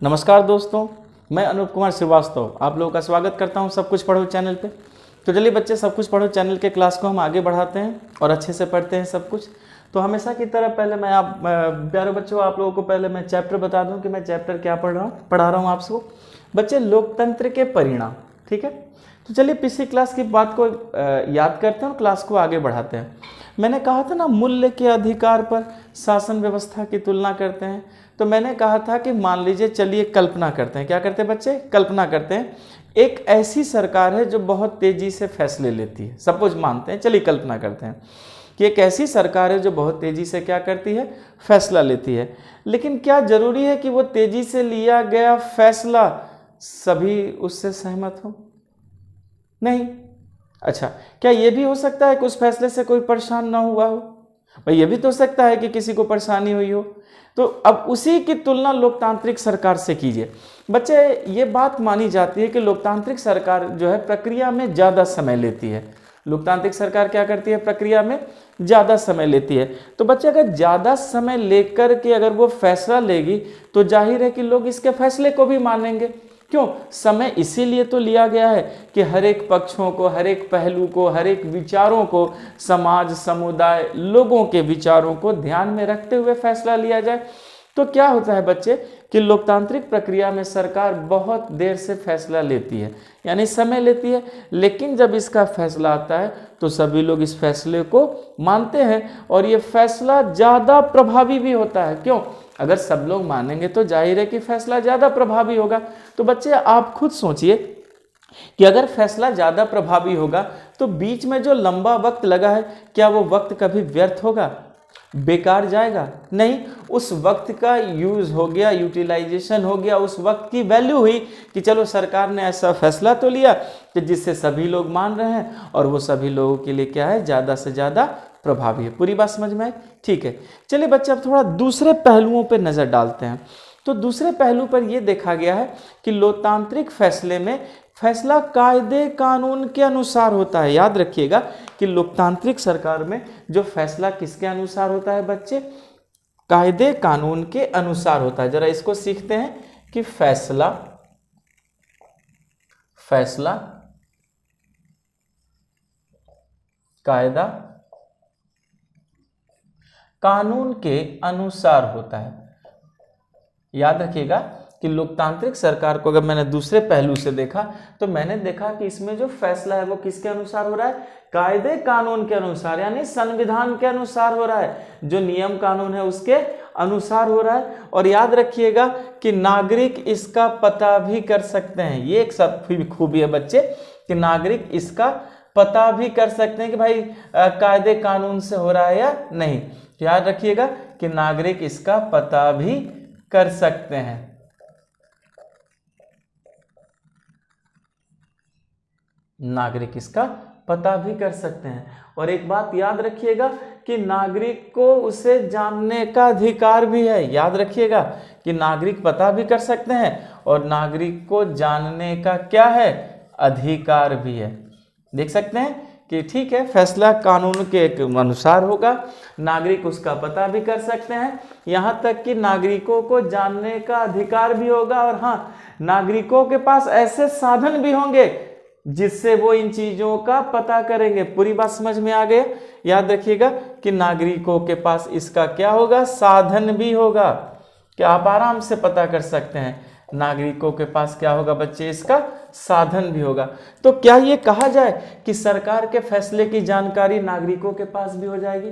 नमस्कार दोस्तों, मैं अनूप कुमार श्रीवास्तव आप लोगों का स्वागत करता हूं सब कुछ पढ़ो चैनल पे। तो चलिए बच्चे, सब कुछ पढ़ो चैनल के क्लास को हम आगे बढ़ाते हैं और अच्छे से पढ़ते हैं सब कुछ। तो हमेशा की तरह पहले मैं प्यारे बच्चों आप लोगों को पहले मैं चैप्टर बता दूं कि मैं चैप्टर क्या पढ़ा रहा हूँ आपको। बच्चे, लोकतंत्र के परिणाम, ठीक है। तो चलिए पिछली क्लास की बात को याद करते हैं और क्लास को आगे बढ़ाते हैं। मैंने कहा था ना, मूल्य के अधिकार पर शासन व्यवस्था की तुलना करते हैं। तो मैंने कहा था कि मान लीजिए, चलिए कल्पना करते हैं। क्या करते हैं बच्चे? कल्पना करते हैं एक ऐसी सरकार है जो बहुत तेजी से फैसले लेती है। सपोज मानते हैं, चलिए कल्पना करते हैं कि एक ऐसी सरकार है जो बहुत तेजी से क्या करती है? फैसला लेती है। लेकिन क्या जरूरी है कि वो तेजी से लिया गया फैसला सभी उससे सहमत हो? नहीं। अच्छा, क्या ये भी हो सकता है कि उस फैसले से कोई परेशान ना हुआ हो? भाई ये भी तो हो सकता है कि किसी को परेशानी हुई हो। तो अब उसी की तुलना लोकतांत्रिक सरकार से कीजिए। बच्चे, ये बात मानी जाती है कि लोकतांत्रिक सरकार जो है प्रक्रिया में ज़्यादा समय लेती है। लोकतांत्रिक सरकार क्या करती है? प्रक्रिया में ज़्यादा समय लेती है। तो बच्चे, अगर ज़्यादा समय लेकर के अगर वो फैसला लेगी तो जाहिर है कि लोग इसके फैसले को भी मानेंगे। क्यों? समय इसीलिए तो लिया गया है कि हर एक पक्षों को, हर एक पहलू को, हर एक विचारों को, समाज, समुदाय, लोगों के विचारों को ध्यान में रखते हुए फैसला लिया जाए। तो क्या होता है बच्चे कि लोकतांत्रिक प्रक्रिया में सरकार बहुत देर से फैसला लेती है, यानी समय लेती है। लेकिन जब इसका फैसला आता है तो सभी लोग इस फैसले को मानते हैं और ये फैसला ज़्यादा प्रभावी भी होता है। क्यों? अगर सब लोग मानेंगे तो जाहिर है कि फैसला ज़्यादा प्रभावी होगा। तो बच्चे, आप खुद सोचिए कि अगर फैसला ज़्यादा प्रभावी होगा तो बीच में जो लंबा वक्त लगा है, क्या वो वक्त कभी व्यर्थ होगा? बेकार जाएगा? नहीं। उस वक्त का यूज़ हो गया, यूटिलाइजेशन हो गया, उस वक्त की वैल्यू हुई कि चलो सरकार ने ऐसा फैसला तो लिया कि जिससे सभी लोग मान रहे हैं और वो सभी लोगों के लिए क्या है? ज़्यादा से ज़्यादा प्रभावी है। पूरी बात समझ में आई? ठीक है। चलिए बच्चे, अब थोड़ा दूसरे पहलुओं पर नज़र डालते हैं। तो दूसरे पहलू पर यह देखा गया है कि लोकतांत्रिक फैसले में फैसला कायदे कानून के अनुसार होता है। याद रखिएगा कि लोकतांत्रिक सरकार में जो फैसला किसके अनुसार होता है बच्चे? कायदे कानून के अनुसार होता है। जरा इसको सीखते हैं कि फैसला कायदा कानून के अनुसार होता है। याद रखिएगा कि लोकतांत्रिक सरकार को अगर मैंने दूसरे पहलू से देखा तो मैंने देखा कि इसमें जो फैसला है वो किसके अनुसार हो रहा है? कायदे कानून के अनुसार, यानी संविधान के अनुसार हो रहा है। जो नियम कानून है उसके अनुसार हो रहा है। और याद रखिएगा कि नागरिक इसका पता भी कर सकते हैं। ये एक सब खूबी है बच्चे कि नागरिक इसका पता भी कर सकते हैं कि भाई कायदे कानून से हो रहा है या नहीं। याद रखिएगा कि नागरिक इसका पता भी कर सकते हैं। नागरिक इसका पता भी कर सकते हैं। और एक बात याद रखिएगा कि नागरिक को उसे जानने का अधिकार भी है। याद रखिएगा कि नागरिक पता भी कर सकते हैं और नागरिक को जानने का क्या है? अधिकार भी है। देख सकते हैं कि ठीक है, फैसला कानून के अनुसार होगा, नागरिक उसका पता भी कर सकते हैं, यहाँ तक कि नागरिकों को जानने का अधिकार भी होगा। और हाँ, नागरिकों के पास ऐसे साधन भी होंगे जिससे वो इन चीज़ों का पता करेंगे। पूरी बात समझ में आ गया? याद रखिएगा कि नागरिकों के पास इसका क्या होगा? साधन भी होगा कि आप आराम से पता कर सकते हैं। नागरिकों के पास क्या होगा बच्चे? इसका साधन भी होगा। तो क्या ये कहा जाए कि सरकार के फैसले की जानकारी नागरिकों के पास भी हो जाएगी?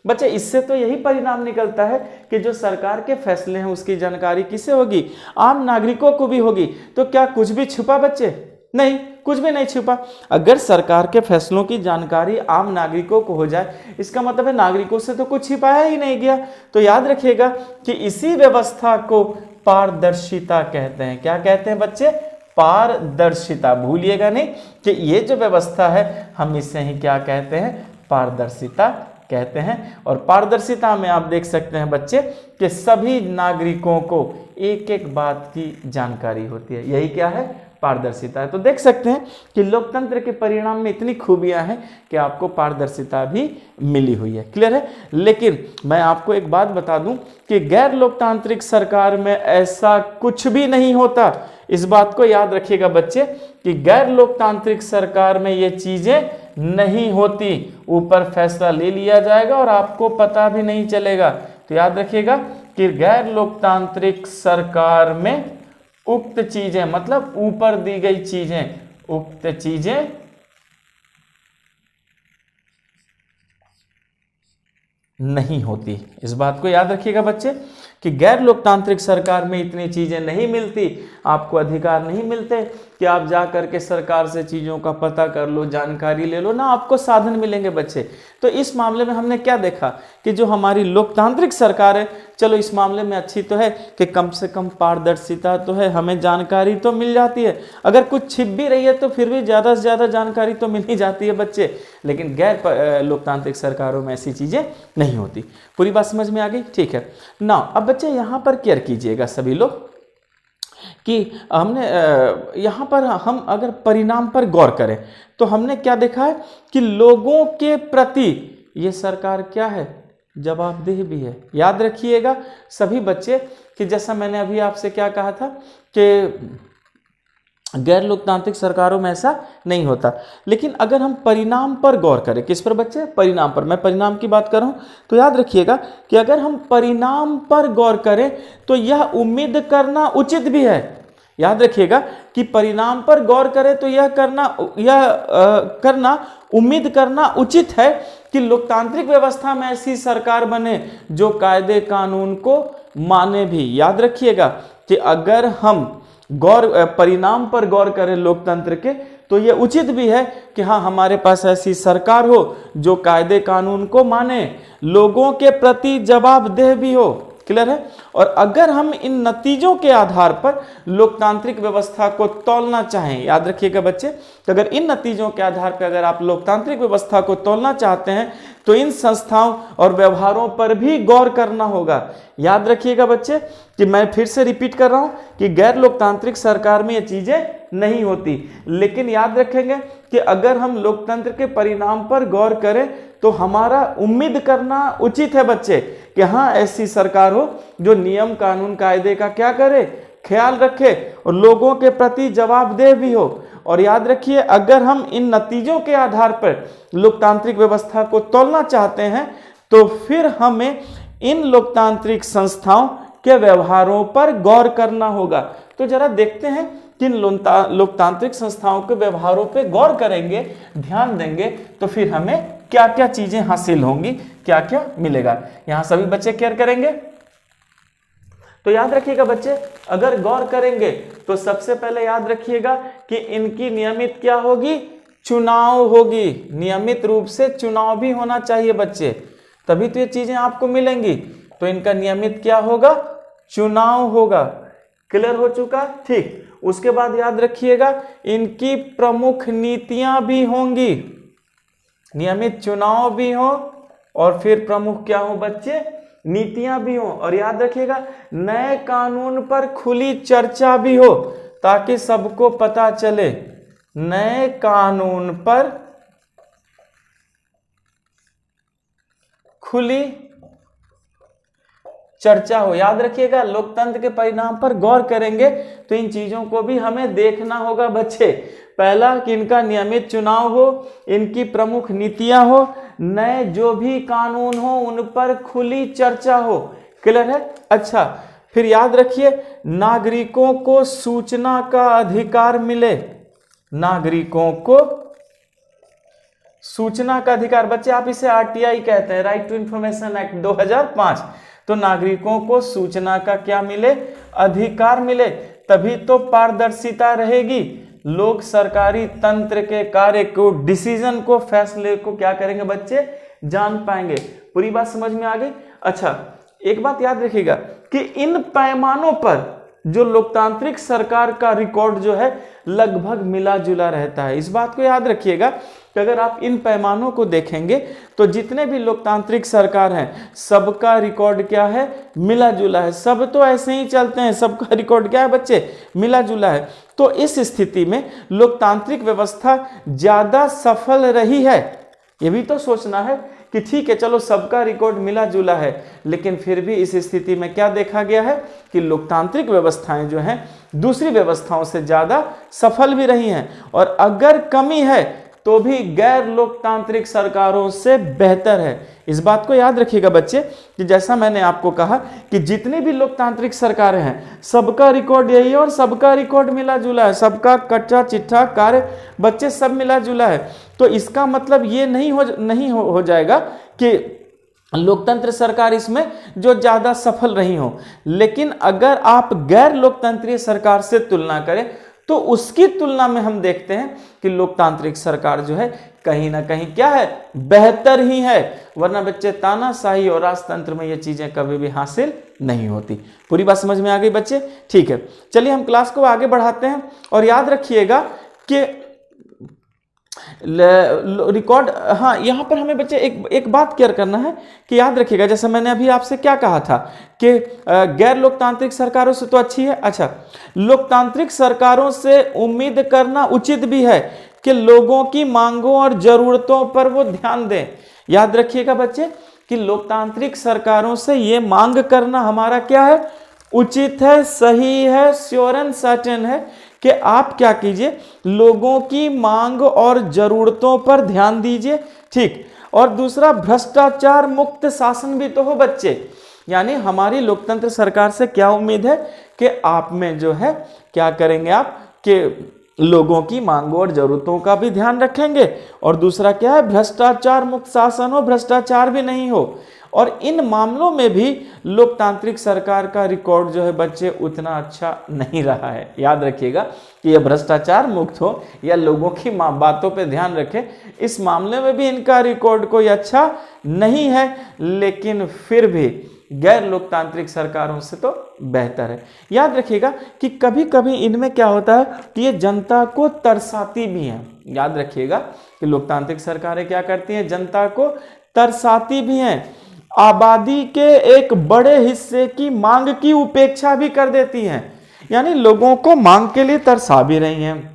बच्चे, इससे तो यही परिणाम निकलता है कि जो सरकार के फैसले हैं उसकी जानकारी किसे होगी? आम नागरिकों को भी होगी। तो क्या कुछ भी छुपा बच्चे? नहीं, कुछ भी नहीं छुपा। अगर सरकार के फैसलों की जानकारी आम नागरिकों को हो जाए, इसका मतलब है नागरिकों से तो कुछ छिपाया ही नहीं गया। तो याद रखिएगा कि इसी व्यवस्था को पारदर्शिता कहते हैं। क्या कहते हैं बच्चे? पारदर्शिता। भूलिएगा नहीं कि ये जो व्यवस्था है हम इसे ही क्या कहते हैं? पारदर्शिता कहते हैं। और पारदर्शिता में आप देख सकते हैं बच्चे कि सभी नागरिकों को एक एक बात की जानकारी होती है। यही क्या है? पारदर्शिता है। तो देख सकते हैं कि लोकतंत्र के परिणाम में इतनी खूबियां हैं कि आपको पारदर्शिता भी मिली हुई है। क्लियर है? लेकिन मैं आपको एक बात बता दूं कि गैर लोकतांत्रिक सरकार में ऐसा कुछ भी नहीं होता। इस बात को याद रखिएगा बच्चे कि गैर लोकतांत्रिक सरकार में ये चीजें नहीं होती। ऊपर फैसला ले लिया जाएगा और आपको पता भी नहीं चलेगा। तो याद रखिएगा कि गैर लोकतांत्रिक सरकार में उक्त चीजें, मतलब ऊपर दी गई चीजें, उक्त चीजें नहीं होती। इस बात को याद रखिएगा बच्चे कि गैर लोकतांत्रिक सरकार में इतनी चीजें नहीं मिलती। आपको अधिकार नहीं मिलते कि आप जा करके सरकार से चीजों का पता कर लो, जानकारी ले लो, ना आपको साधन मिलेंगे बच्चे। तो इस मामले में हमने क्या देखा कि जो हमारी लोकतांत्रिक सरकार है, चलो इस मामले में अच्छी तो है कि कम से कम पारदर्शिता तो है, हमें जानकारी तो मिल जाती है। अगर कुछ छिप भी रही है तो फिर भी ज़्यादा से ज़्यादा जानकारी तो मिल ही जाती है बच्चे। लेकिन गैर लोकतांत्रिक सरकारों में ऐसी चीज़ें नहीं होती। पूरी बात समझ में आ गई? ठीक है ना। अब बच्चे यहाँ पर केयर कीजिएगा सभी लोग कि हमने यहाँ पर हम अगर परिणाम पर गौर करें तो हमने क्या देखा है कि लोगों के प्रति ये सरकार क्या है, जवाबदेह भी है। याद रखिएगा सभी बच्चे कि जैसा मैंने अभी आपसे क्या कहा था कि गैर लोकतांत्रिक सरकारों में ऐसा नहीं होता। लेकिन अगर हम परिणाम पर गौर करें, किस पर बच्चे? परिणाम पर। मैं परिणाम की बात कर रहा हूं, तो याद रखिएगा कि अगर हम परिणाम पर गौर करें तो यह उम्मीद करना उचित भी है। याद रखिएगा कि परिणाम पर गौर करें तो यह करना उम्मीद करना उचित है कि लोकतांत्रिक व्यवस्था में ऐसी सरकार बने जो कायदे कानून को माने भी। याद रखिएगा कि अगर हम परिणाम पर गौर करें लोकतंत्र के तो यह उचित भी है कि हाँ, हमारे पास ऐसी सरकार हो जो कायदे कानून को माने, लोगों के प्रति जवाबदेह भी हो। क्लियर है? और अगर हम इन नतीजों के आधार पर लोकतांत्रिक व्यवस्था को तौलना चाहें, याद रखिएगा बच्चे, तो अगर इन नतीजों के आधार पर अगर आप लोकतांत्रिक व्यवस्था को तौलना चाहते हैं तो इन संस्थाओं और व्यवहारों पर भी गौर करना होगा। याद रखिएगा बच्चे कि मैं फिर से रिपीट कर रहा हूं कि गैर लोकतांत्रिक सरकार में ये चीजें नहीं होती। लेकिन याद रखेंगे कि अगर हम लोकतंत्र के परिणाम पर गौर करें तो हमारा उम्मीद करना उचित है बच्चे कि हाँ, ऐसी सरकार हो जो नियम कानून कायदे का क्या करे, ख्याल रखे और लोगों के प्रति जवाबदेह भी हो। और याद रखिए अगर हम इन नतीजों के आधार पर लोकतांत्रिक व्यवस्था को तौलना चाहते हैं तो फिर हमें इन लोकतांत्रिक संस्थाओं के व्यवहारों पर गौर करना होगा। तो जरा देखते हैं कि लोकतांत्रिक संस्थाओं के व्यवहारों पर गौर करेंगे, ध्यान देंगे तो फिर हमें क्या क्या चीजें हासिल होंगी, क्या क्या मिलेगा। यहां सभी बच्चे केयर करेंगे। तो याद रखिएगा बच्चे, अगर गौर करेंगे तो सबसे पहले याद रखिएगा कि इनकी नियमित क्या होगी, चुनाव होगी। नियमित रूप से चुनाव भी होना चाहिए बच्चे, तभी तो ये चीजें आपको मिलेंगी। तो इनका नियमित क्या होगा, चुनाव होगा। क्लियर हो चुका? ठीक। उसके बाद याद रखिएगा इनकी प्रमुख नीतियां भी होंगी। नियमित चुनाव भी हो और फिर प्रमुख क्या हो बच्चे, नीतियां भी हो। और याद रखिएगा नए कानून पर खुली चर्चा भी हो ताकि सबको पता चले। नए कानून पर खुली चर्चा हो। याद रखिएगा लोकतंत्र के परिणाम पर गौर करेंगे तो इन चीजों को भी हमें देखना होगा बच्चे। पहला कि इनका नियमित चुनाव हो, इनकी प्रमुख नीतियां हो, नए जो भी कानून हो उन पर खुली चर्चा हो। क्लियर है? अच्छा, फिर याद रखिए नागरिकों को सूचना का अधिकार मिले। नागरिकों को सूचना का अधिकार, बच्चे आप इसे आरटीआई कहते हैं, राइट टू इंफॉर्मेशन एक्ट 2005। तो नागरिकों को सूचना का क्या मिले, अधिकार मिले, तभी तो पारदर्शिता रहेगी। लोग सरकारी तंत्र के कार्य को, डिसीजन को, फैसले को क्या करेंगे बच्चे, जान पाएंगे। पूरी बात समझ में आ गई? अच्छा, एक बात याद रखिएगा कि इन पैमानों पर जो लोकतांत्रिक सरकार का रिकॉर्ड जो है लगभग मिला जुला रहता है। इस बात को याद रखिएगा तो अगर आप इन पैमानों को देखेंगे तो जितने भी लोकतांत्रिक सरकार हैं सबका रिकॉर्ड क्या है, मिला जुला है। सब तो ऐसे ही चलते हैं, सबका रिकॉर्ड क्या है बच्चे, मिला जुला है। तो इस स्थिति में लोकतांत्रिक व्यवस्था ज्यादा सफल रही है। ये भी तो सोचना है कि ठीक है चलो सबका रिकॉर्ड मिला जुला है, लेकिन फिर भी इस स्थिति में क्या देखा गया है कि लोकतांत्रिक व्यवस्थाएं जो हैं दूसरी व्यवस्थाओं से ज्यादा सफल भी रही हैं, और अगर कमी है तो भी गैर लोकतांत्रिक सरकारों से बेहतर है। इस बात को याद रखिएगा बच्चे कि जैसा मैंने आपको कहा कि जितनी भी लोकतांत्रिक सरकारें हैं सबका रिकॉर्ड यही है और सबका रिकॉर्ड मिला जुला है, सबका कच्चा चिट्ठा कार्य बच्चे सब मिला जुला है। तो इसका मतलब ये नहीं हो जाएगा कि लोकतंत्र सरकार इसमें जो ज्यादा सफल रही हो, लेकिन अगर आप गैर लोकतंत्रीय सरकार से तुलना करें तो उसकी तुलना में हम देखते हैं कि लोकतांत्रिक सरकार जो है कहीं ना कहीं क्या है, बेहतर ही है। वरना बच्चे तानाशाही और राजतंत्र में ये चीजें कभी भी हासिल नहीं होती। पूरी बात समझ में आ गई बच्चे? ठीक है, चलिए हम क्लास को आगे बढ़ाते हैं। और याद रखिएगा कि रिकॉर्ड, हाँ यहाँ पर हमें बच्चे एक बात क्लियर करना है कि याद रखिएगा जैसे मैंने अभी आपसे क्या कहा था कि गैर लोकतांत्रिक सरकारों से तो अच्छी है। अच्छा, लोकतांत्रिक सरकारों से उम्मीद करना उचित भी है कि लोगों की मांगों और जरूरतों पर वो ध्यान दें। याद रखिएगा बच्चे कि लोकतांत्रिक सरकारों से ये मांग करना हमारा क्या है, उचित है, सही है, श्योर एंड सर्टेन है कि आप क्या कीजिए, लोगों की मांग और जरूरतों पर ध्यान दीजिए। ठीक, और दूसरा भ्रष्टाचार मुक्त शासन भी तो हो बच्चे। यानी हमारी लोकतंत्र सरकार से क्या उम्मीद है कि आप में जो है क्या करेंगे आप कि लोगों की मांगों और जरूरतों का भी ध्यान रखेंगे, और दूसरा क्या है, भ्रष्टाचार मुक्त शासन हो, भ्रष्टाचार भी नहीं हो। और इन मामलों में भी लोकतांत्रिक सरकार का रिकॉर्ड जो है बच्चे उतना अच्छा नहीं रहा है। याद रखिएगा कि यह भ्रष्टाचार मुक्त हो या लोगों की बातों पे ध्यान रखे, इस मामले में भी इनका रिकॉर्ड कोई अच्छा नहीं है, लेकिन फिर भी गैर लोकतांत्रिक सरकारों से तो बेहतर है। याद रखिएगा कि कभी कभी इनमें क्या होता है कि ये जनता को तरसाती भी हैं। याद रखिएगा कि लोकतांत्रिक सरकारें क्या करती हैं, जनता को तरसाती भी हैं, आबादी के एक बड़े हिस्से की मांग की उपेक्षा भी कर देती हैं। यानी लोगों को मांग के लिए तरसा भी रही हैं।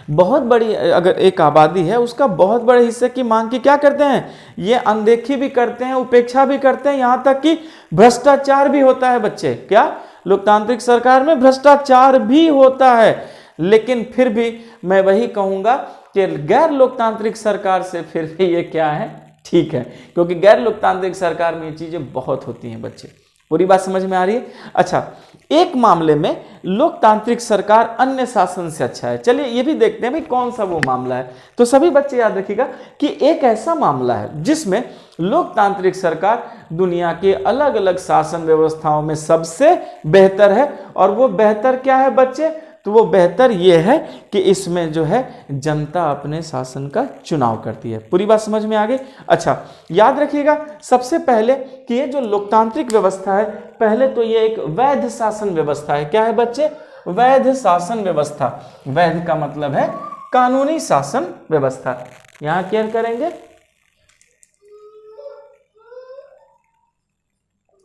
बहुत बड़ी अगर एक आबादी है उसका बहुत बड़े हिस्से की मांग की क्या करते हैं, ये अनदेखी भी करते हैं, उपेक्षा भी करते हैं, यहाँ तक कि भ्रष्टाचार भी होता है बच्चे। क्या लोकतांत्रिक सरकार में भ्रष्टाचार भी होता है, लेकिन फिर भी मैं वही कहूंगा कि गैर लोकतांत्रिक सरकार से फिर भी ये क्या है, ठीक है, क्योंकि गैर लोकतांत्रिक सरकार में ये चीजें बहुत होती हैं बच्चे। पूरी बात समझ में आ रही है? अच्छा, एक मामले में लोकतांत्रिक सरकार अन्य शासन से अच्छा है। चलिए ये भी देखते हैं भाई कौन सा वो मामला है। तो सभी बच्चे याद रखिएगा कि एक ऐसा मामला है जिसमें लोकतांत्रिक सरकार दुनिया के अलग अलग शासन व्यवस्थाओं में सबसे बेहतर है। और वो बेहतर क्या है बच्चे, तो वो बेहतर ये है कि इसमें जो है जनता अपने शासन का चुनाव करती है। पूरी बात समझ में आ गई? अच्छा, याद रखिएगा सबसे पहले कि ये जो लोकतांत्रिक व्यवस्था है, पहले तो ये एक वैध शासन व्यवस्था है। क्या है बच्चे? वैध शासन व्यवस्था। वैध का मतलब है कानूनी शासन व्यवस्था। यहां क्लियर करेंगे,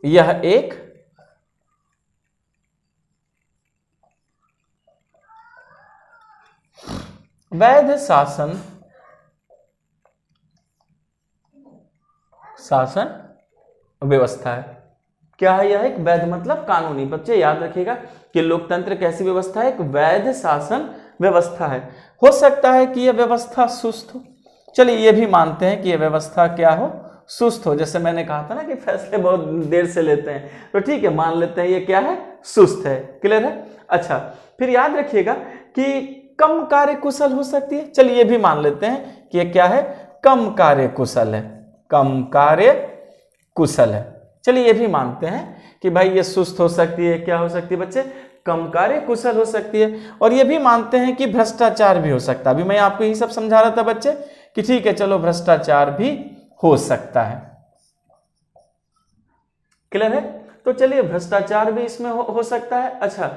यह एक वैध शासन व्यवस्था है। क्या है यह? एक वैध मतलब कानूनी। बच्चे याद रखिएगा कि लोकतंत्र कैसी व्यवस्था है, एक वैध शासन व्यवस्था है। हो सकता है कि यह व्यवस्था सुस्त हो, चलिए ये भी मानते हैं कि यह व्यवस्था क्या हो, सुस्त हो। जैसे मैंने कहा था ना कि फैसले बहुत देर से लेते हैं, तो ठीक है मान लेते हैं ये क्या है, सुस्त है। क्लियर है? अच्छा, फिर याद रखिएगा कि कम कार्य कुशल हो सकती है। चलिए ये भी मान लेते हैं कि ये क्या है, कम कार्य कुशल है, कम कार्य कुशल है। चलिए ये भी मानते हैं कि भाई ये सुस्त हो सकती है, क्या हो सकती है बच्चे, कम कार्य कुशल हो सकती है। और ये भी मानते हैं कि भ्रष्टाचार भी हो सकता है। अभी मैं आपको यही सब समझा रहा था बच्चे कि ठीक है चलो भ्रष्टाचार भी हो सकता है। क्लियर है? तो चलिए भ्रष्टाचार भी इसमें हो सकता है। अच्छा,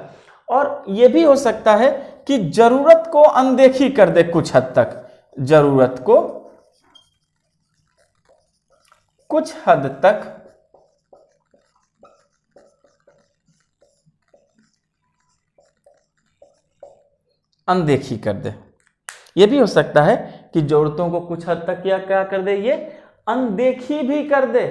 और यह भी हो सकता है कि जरूरत को अनदेखी कर दे कुछ हद तक। जरूरत को कुछ हद तक अनदेखी कर दे। यह भी हो सकता है कि जरूरतों को कुछ हद तक क्या कर दे, ये अनदेखी भी कर दे।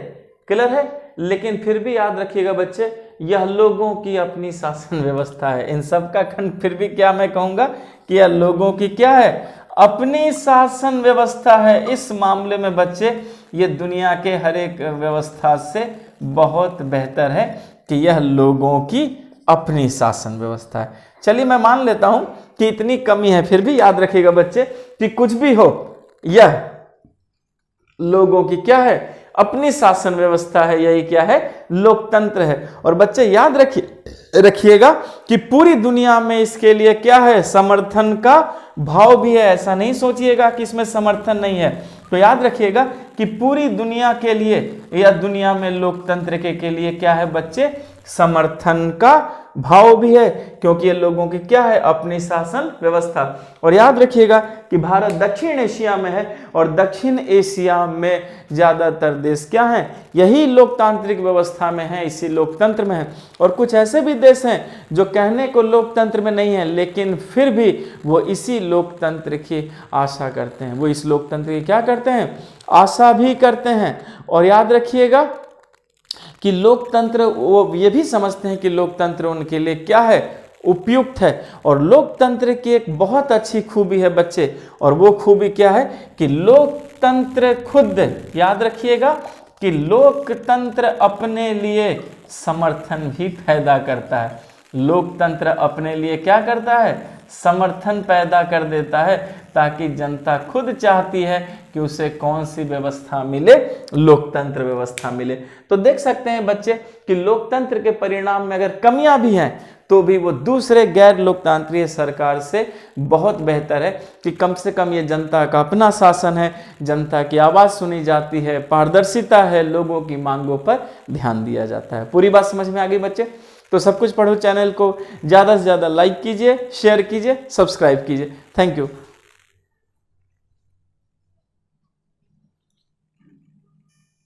क्लियर है? लेकिन फिर भी याद रखिएगा बच्चे, यह लोगों की अपनी शासन व्यवस्था है। इन सब का खंड फिर भी क्या मैं कहूंगा कि यह लोगों की क्या है, अपनी शासन व्यवस्था है। इस मामले में बच्चे ये दुनिया के हर एक व्यवस्था से बहुत बेहतर है कि यह लोगों की अपनी शासन व्यवस्था है। चलिए मैं मान लेता हूं कि इतनी कमी है, फिर भी याद रखिएगा बच्चे कि कुछ भी हो यह लोगों की क्या है, अपनी शासन व्यवस्था है। यही क्या है, लोकतंत्र है। और बच्चे याद रखिएगा कि पूरी दुनिया में इसके लिए क्या है, समर्थन का भाव भी है। ऐसा नहीं सोचिएगा कि इसमें समर्थन नहीं है। तो याद रखिएगा कि पूरी दुनिया के लिए या दुनिया में लोकतंत्र के लिए क्या है बच्चे, समर्थन का भाव भी है, क्योंकि ये लोगों की क्या है, अपनी शासन व्यवस्था। और याद रखिएगा कि भारत दक्षिण एशिया में है और दक्षिण एशिया में ज्यादातर देश क्या हैं, यही लोकतांत्रिक व्यवस्था में है, इसी लोकतंत्र में है। और कुछ ऐसे भी देश हैं जो कहने को लोकतंत्र में नहीं है, लेकिन फिर भी वो इसी लोकतंत्र की आशा करते हैं। वो इस लोकतंत्र की क्या करते हैं, आशा भी करते हैं। और याद रखिएगा कि लोकतंत्र, वो ये भी समझते हैं कि लोकतंत्र उनके लिए क्या है, उपयुक्त है। और लोकतंत्र की एक बहुत अच्छी खूबी है बच्चे, और वो खूबी क्या है कि लोकतंत्र खुद, याद रखिएगा कि लोकतंत्र अपने लिए समर्थन भी पैदा करता है। लोकतंत्र अपने लिए क्या करता है, समर्थन पैदा कर देता है, ताकि जनता खुद चाहती है कि उसे कौन सी व्यवस्था मिले, लोकतंत्र व्यवस्था मिले। तो देख सकते हैं बच्चे कि लोकतंत्र के परिणाम में अगर कमियां भी हैं तो भी वो दूसरे गैर लोकतांत्रिक सरकार से बहुत बेहतर है कि कम से कम ये जनता का अपना शासन है, जनता की आवाज़ सुनी जाती है, पारदर्शिता है, लोगों की मांगों पर ध्यान दिया जाता है। पूरी बात समझ में आ गई बच्चे? तो सब कुछ पढ़ो चैनल को ज़्यादा से ज़्यादा लाइक कीजिए, शेयर कीजिए, सब्सक्राइब कीजिए। Thank you.